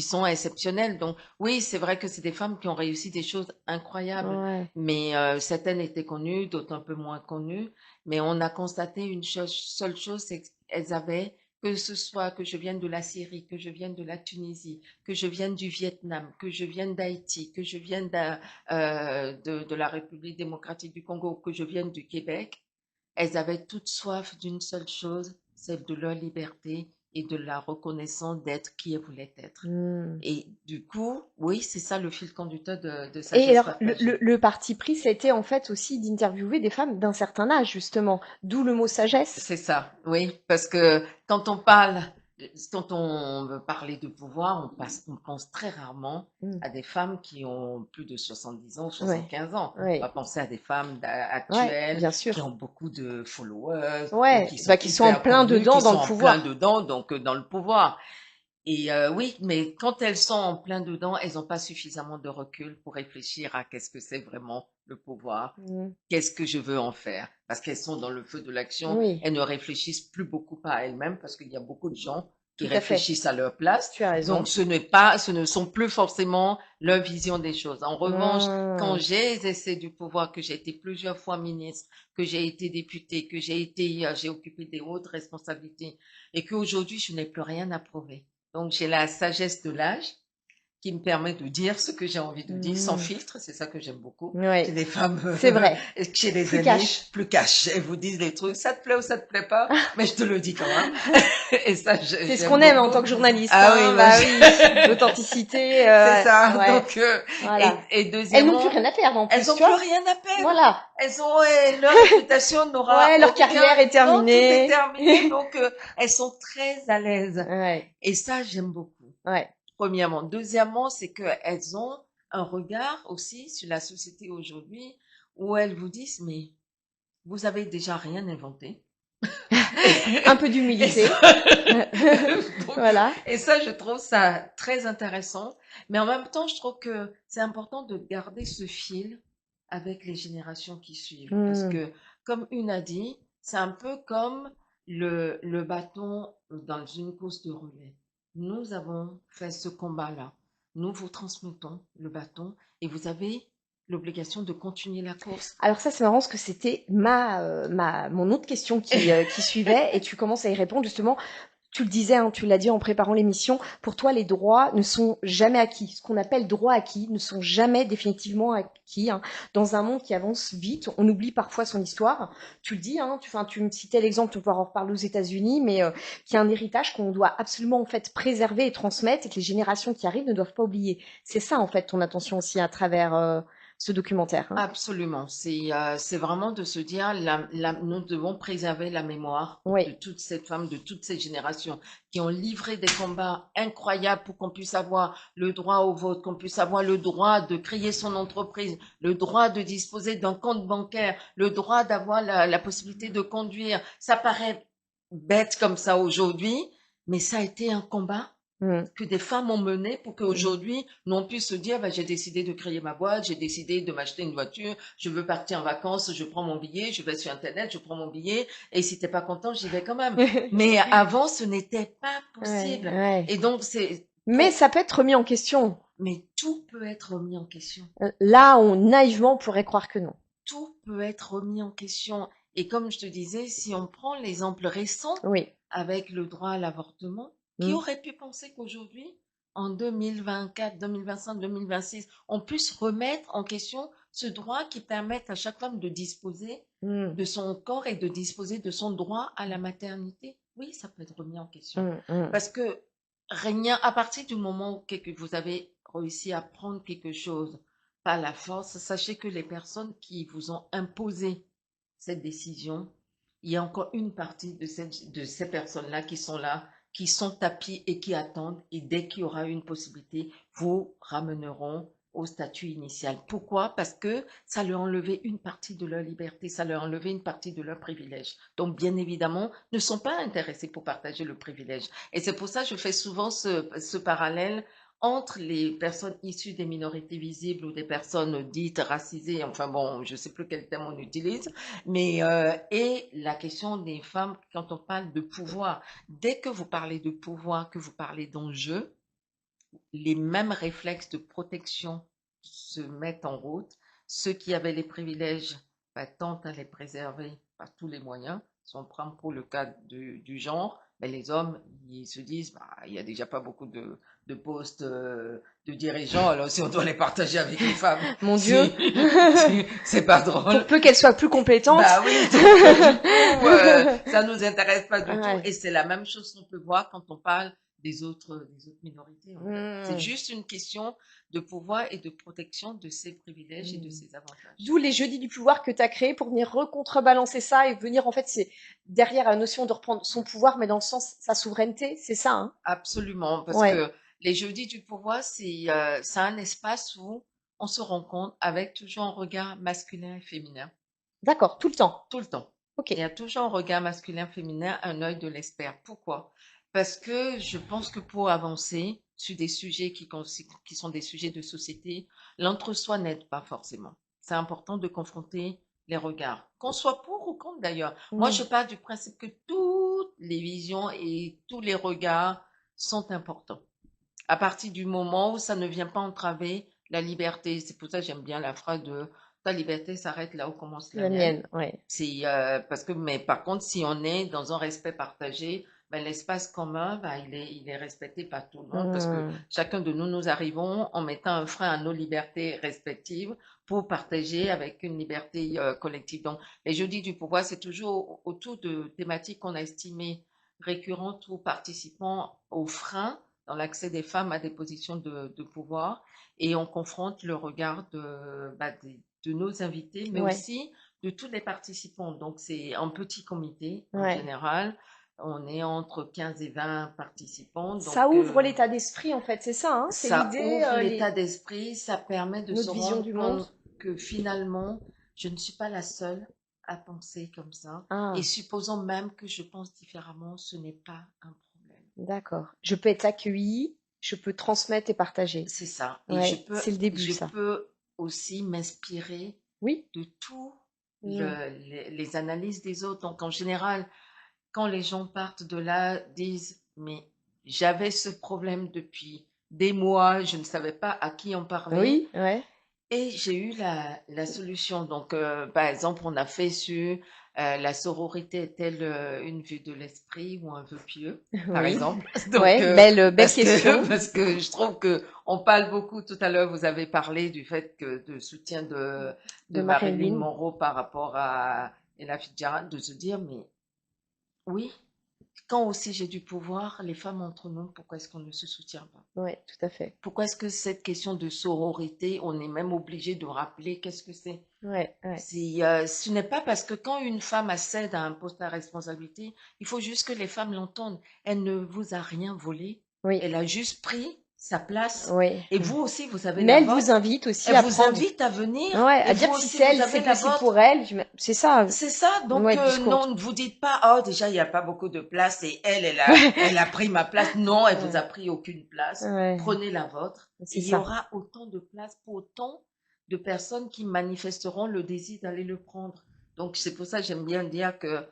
sont exceptionnelles. Donc oui, c'est vrai que c'est des femmes qui ont réussi des choses incroyables, mais certaines étaient connues, d'autres un peu moins connues. Mais on a constaté une seule chose, c'est qu'elles avaient, que ce soit que je vienne de la Syrie, que je vienne de la Tunisie, que je vienne du Vietnam, que je vienne d'Haïti, que je vienne de la République démocratique du Congo, que je vienne du Québec, elles avaient toutes soif d'une seule chose, celle de leur liberté et de la reconnaissance d'être qui elles voulaient être. Et du coup, oui, c'est ça le fil conducteur de Sagesse Et alors, partagée. le parti pris, ça a été en fait aussi d'interviewer des femmes d'un certain âge, justement, d'où le mot sagesse. C'est ça, oui, parce que quand on veut parler de pouvoir, on pense très rarement à des femmes qui ont plus de 70 ans, 75 ans. On va penser à des femmes actuelles bien sûr. qui ont beaucoup de followers, qui sont en plein dedans qui dans sont le en pouvoir. plein dedans, donc dans le pouvoir. Et oui, mais quand elles sont en plein dedans, elles n'ont pas suffisamment de recul pour réfléchir à qu'est-ce que c'est vraiment le pouvoir, qu'est-ce que je veux en faire, parce qu'elles sont dans le feu de l'action, elles ne réfléchissent plus beaucoup à elles-mêmes, parce qu'il y a beaucoup de gens qui réfléchissent à leur place. Tu as raison. Donc ce ne sont plus forcément leur vision des choses. En revanche, quand j'ai exercé du pouvoir, que j'ai été plusieurs fois ministre, que j'ai été députée, que j'ai occupé des hautes responsabilités, et qu'aujourd'hui je n'ai plus rien à prouver. Donc, j'ai la sagesse de l'âge qui me permet de dire ce que j'ai envie de dire sans filtre. C'est ça que j'aime beaucoup. Ouais. C'est des femmes, C'est vrai. chez les Plus amis, cash. plus cash. Elles vous disent des trucs, ça te plaît ou ça te plaît pas, mais je te le dis quand même. Et ça, c'est ce qu'on aime en tant que journaliste. Ah hein, oui, bah oui, l'authenticité. c'est ça. Ouais. Donc, Voilà. et Elles deuxièmement, n'ont plus rien à perdre en plus. elles ont tu vois. plus rien à perdre. Voilà. Elles ont leur réputation n'aura Ouais, leur aucun- carrière est Non, tout terminée. est terminé, donc elles sont très à l'aise. Ouais. Et ça, j'aime beaucoup. Ouais. Premièrement. Deuxièmement, c'est qu'elles ont un regard aussi sur la société aujourd'hui où elles vous disent, mais vous avez déjà rien inventé. Un peu d'humilité. Donc, Voilà. et ça, je trouve ça très intéressant. Mais en même temps, je trouve que c'est important de garder ce fil avec les générations qui suivent. Parce que, comme une a dit, c'est un peu comme le bâton dans une course de relais. Nous avons fait ce combat-là. Nous vous transmettons le bâton et vous avez l'obligation de continuer la course. Alors ça, c'est marrant parce que c'était mon autre question qui suivait et tu commences à y répondre justement. Tu le disais, hein, tu l'as dit en préparant l'émission, pour toi, les droits ne sont jamais acquis. Ce qu'on appelle droits acquis ne sont jamais définitivement acquis. Hein. Dans un monde qui avance vite, on oublie parfois son histoire. Tu le dis, hein, tu me citais l'exemple, on va en reparler aux États-Unis, mais qui est un héritage qu'on doit absolument en fait préserver et transmettre et que les générations qui arrivent ne doivent pas oublier. C'est ça en fait ton attention aussi à travers ce documentaire. Hein. Absolument. C'est vraiment de se dire, nous devons préserver la mémoire Oui. de toutes ces femmes, de toutes ces générations qui ont livré des combats incroyables pour qu'on puisse avoir le droit au vote, qu'on puisse avoir le droit de créer son entreprise, le droit de disposer d'un compte bancaire, le droit d'avoir la possibilité de conduire. Ça paraît bête comme ça aujourd'hui, mais ça a été un combat que des femmes ont mené pour qu'aujourd'hui, nous on puisse se dire, bah, j'ai décidé de créer ma boîte, j'ai décidé de m'acheter une voiture, je veux partir en vacances, je prends mon billet, je vais sur Internet, je prends mon billet, et si t'es pas content, j'y vais quand même. Mais avant, ce n'était pas possible. Ouais. Et donc, Mais ça peut être remis en question. Mais tout peut être remis en question. Là, naïvement, on pourrait croire que non. Tout peut être remis en question. Et comme je te disais, si on prend l'exemple récent, avec le droit à l'avortement, qui aurait pu penser qu'aujourd'hui, en 2024, 2025, 2026, on puisse remettre en question ce droit qui permet à chaque femme de disposer de son corps et de disposer de son droit à la maternité? Oui, ça peut être remis en question. Parce que rien, à partir du moment où vous avez réussi à prendre quelque chose par la force, sachez que les personnes qui vous ont imposé cette décision, il y a encore une partie de ces personnes-là qui sont là, qui sont tapis et qui attendent. Et dès qu'il y aura une possibilité, vous ramèneront au statut initial. Pourquoi? Parce que ça leur a enlevé une partie de leur liberté, ça leur a enlevé une partie de leur privilège. Donc, bien évidemment, ne sont pas intéressés pour partager le privilège. Et c'est pour ça que je fais souvent ce parallèle entre les personnes issues des minorités visibles ou des personnes dites racisées, enfin bon, je ne sais plus quel terme on utilise, mais et la question des femmes quand on parle de pouvoir. Dès que vous parlez de pouvoir, que vous parlez d'enjeu, les mêmes réflexes de protection se mettent en route. Ceux qui avaient les privilèges tentent à les préserver par tous les moyens. Si on prend pour le cas du genre, les hommes, ils se disent, il n'y a déjà pas beaucoup de postes de dirigeants, alors si on doit les partager avec les femmes, mon Dieu, c'est pas drôle. Pour peu qu'elles soient plus compétentes. Bah oui, donc, ça nous intéresse pas du tout. Et c'est la même chose qu'on peut voir quand on parle des autres minorités. En fait. C'est juste une question de pouvoir et de protection de ses privilèges et de ses avantages. D'où les jeudis du pouvoir que tu as créés pour venir recontrebalancer ça et venir, en fait, c'est derrière la notion de reprendre son pouvoir, mais dans le sens sa souveraineté, c'est ça, hein? Absolument, parce que les jeudis du pouvoir, c'est un espace où on se rencontre avec toujours un regard masculin et féminin. D'accord, tout le temps? Tout le temps. Okay. Il y a toujours un regard masculin-féminin, un œil de l'expert. Pourquoi? Parce que je pense que pour avancer sur des sujets qui sont des sujets de société, l'entre-soi n'aide pas forcément. C'est important de confronter les regards, qu'on soit pour ou contre d'ailleurs. Moi, je pars du principe que toutes les visions et tous les regards sont importants. À partir du moment où ça ne vient pas entraver la liberté. C'est pour ça que j'aime bien la phrase de ta liberté s'arrête là où commence la mienne. Ouais. C'est parce que, mais par contre, si on est dans un respect partagé, ben, l'espace commun, ben, il est respecté par tout le monde parce que chacun de nous, nous arrivons en mettant un frein à nos libertés respectives pour partager avec une liberté collective. Donc, les jeudis du pouvoir, c'est toujours autour de thématiques qu'on a estimées récurrentes ou participant aux freins dans l'accès des femmes à des positions de pouvoir et on confronte le regard de nos invités, mais aussi de tous les participants. Donc, c'est un petit comité en général. On est entre 15 et 20 participants. Donc, ça ouvre l'état d'esprit, en fait, c'est ça, hein, c'est l'idée. Ça ouvre l'état d'esprit, ça permet de se rendre compte que finalement, je ne suis pas la seule à penser comme ça. Et supposons même que je pense différemment, ce n'est pas un problème. D'accord. Je peux être accueillie, je peux transmettre et partager. C'est ça. Et c'est le début, je peux aussi m'inspirer de tout les analyses des autres. Donc, en général, quand les gens partent de là, disent, mais j'avais ce problème depuis des mois, je ne savais pas à qui en parler. Et j'ai eu la solution. Donc, par exemple, on a fait sur la sororité est-elle une vue de l'esprit ou un vœu pieux, par exemple. Donc, belle question. Parce que je trouve que on parle beaucoup, tout à l'heure, vous avez parlé du fait que de soutien de Marilyn Monroe par rapport à Ella Fitzgerald, de se dire, mais oui, quand aussi j'ai du pouvoir, les femmes entre nous, pourquoi est-ce qu'on ne se soutient pas? Oui, tout à fait. Pourquoi est-ce que cette question de sororité, on est même obligé de rappeler qu'est-ce que c'est? Ce n'est pas parce que quand une femme accède à un poste à responsabilité, il faut juste que les femmes l'entendent. Elle ne vous a rien volé. Elle a juste pris sa place. Et vous aussi, vous avez la vôtre. Elle vous invite aussi à vous invite à venir. à dire si c'est possible pour elle. C'est ça. C'est ça. Donc, non, ne vous dites pas, oh, déjà, il n'y a pas beaucoup de place et elle a pris ma place. Non, elle vous a pris aucune place. Prenez la vôtre. Il y aura autant de place pour autant de personnes qui manifesteront le désir d'aller le prendre. Donc, c'est pour ça que j'aime bien dire que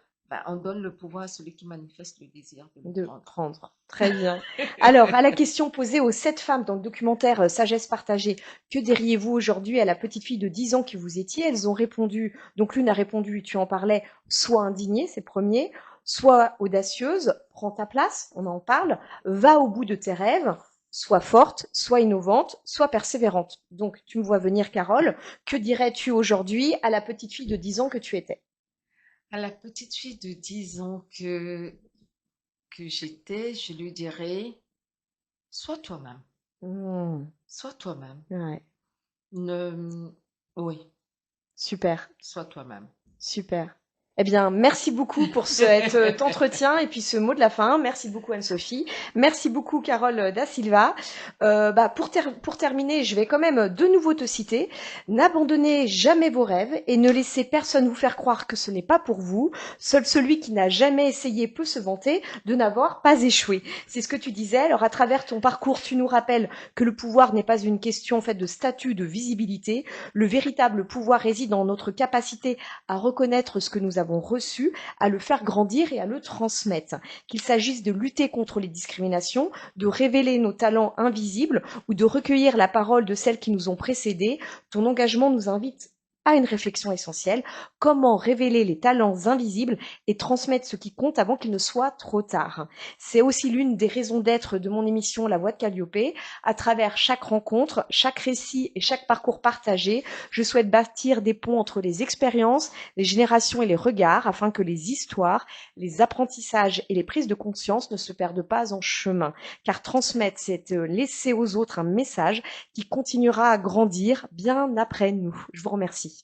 on donne le pouvoir à celui qui manifeste le désir de le prendre. Très bien. Alors, à la question posée aux 7 femmes dans le documentaire Sagesse partagée, que diriez-vous aujourd'hui à la petite fille de 10 ans que vous étiez? Elles ont répondu, donc l'une a répondu, tu en parlais, soit indignée, c'est le premier, soit audacieuse, prends ta place, on en parle, va au bout de tes rêves, soit forte, soit innovante, soit persévérante. Donc, tu me vois venir, Carole, que dirais-tu aujourd'hui à la petite fille de 10 ans que tu étais? À la petite fille de 10 ans que j'étais, je lui dirais, sois toi-même. Sois toi-même. Oui. Super. Sois toi-même. Super. Eh bien, merci beaucoup pour cet entretien et puis ce mot de la fin. Merci beaucoup Anne-Sophie. Merci beaucoup Carole Da Silva. Pour terminer, je vais quand même de nouveau te citer. N'abandonnez jamais vos rêves et ne laissez personne vous faire croire que ce n'est pas pour vous. Seul celui qui n'a jamais essayé peut se vanter de n'avoir pas échoué. C'est ce que tu disais. Alors, à travers ton parcours, tu nous rappelles que le pouvoir n'est pas une question faite de statut, de visibilité. Le véritable pouvoir réside dans notre capacité à reconnaître ce que nous avons reçu, à le faire grandir et à le transmettre. Qu'il s'agisse de lutter contre les discriminations, de révéler nos talents invisibles ou de recueillir la parole de celles qui nous ont précédés, ton engagement nous invite à une réflexion essentielle. Comment révéler les talents invisibles et transmettre ce qui compte avant qu'il ne soit trop tard? C'est aussi l'une des raisons d'être de mon émission La Voix de Calliope. À travers chaque rencontre, chaque récit et chaque parcours partagé, je souhaite bâtir des ponts entre les expériences, les générations et les regards afin que les histoires, les apprentissages et les prises de conscience ne se perdent pas en chemin. Car transmettre, c'est laisser aux autres un message qui continuera à grandir bien après nous. Je vous remercie.